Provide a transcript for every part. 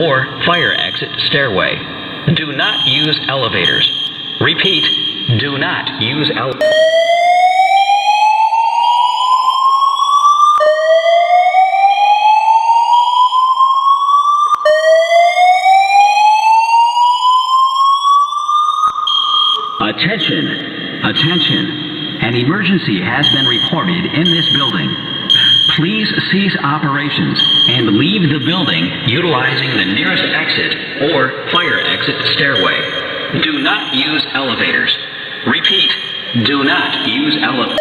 or fire exit stairway. Do not use elevators. Repeat, do not use elevators. Attention! Attention! An emergency has been reported in this building. Please cease operations and leave the building utilizing the nearest exit or fire exit stairway. Do not use elevators. Repeat, do not use elevators.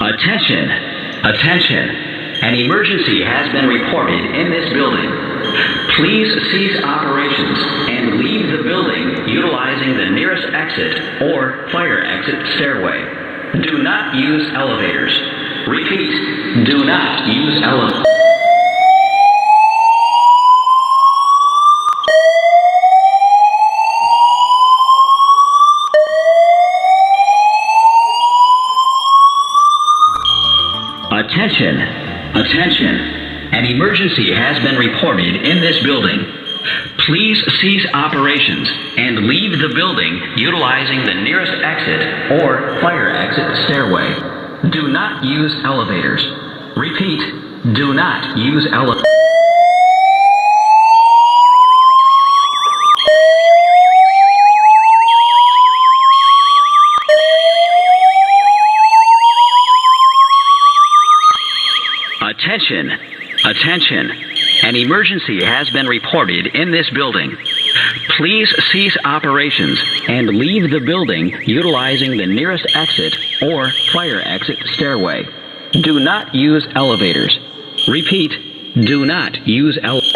Attention! Attention! An emergency has been reported in this building. Please cease operations and leave the building utilizing the nearest exit or fire exit stairway. Do not use elevators. Repeat, do not use elevators. Attention! Attention! An emergency has been reported in this building. Please cease operations and leave the building utilizing the nearest exit or fire exit stairway. Do not use elevators. Repeat, do not use elevators. Attention! Attention! An emergency has been reported in this building. Please cease operations and leave the building utilizing the nearest exit or fire exit stairway. Do not use elevators. Repeat, do not use elevators.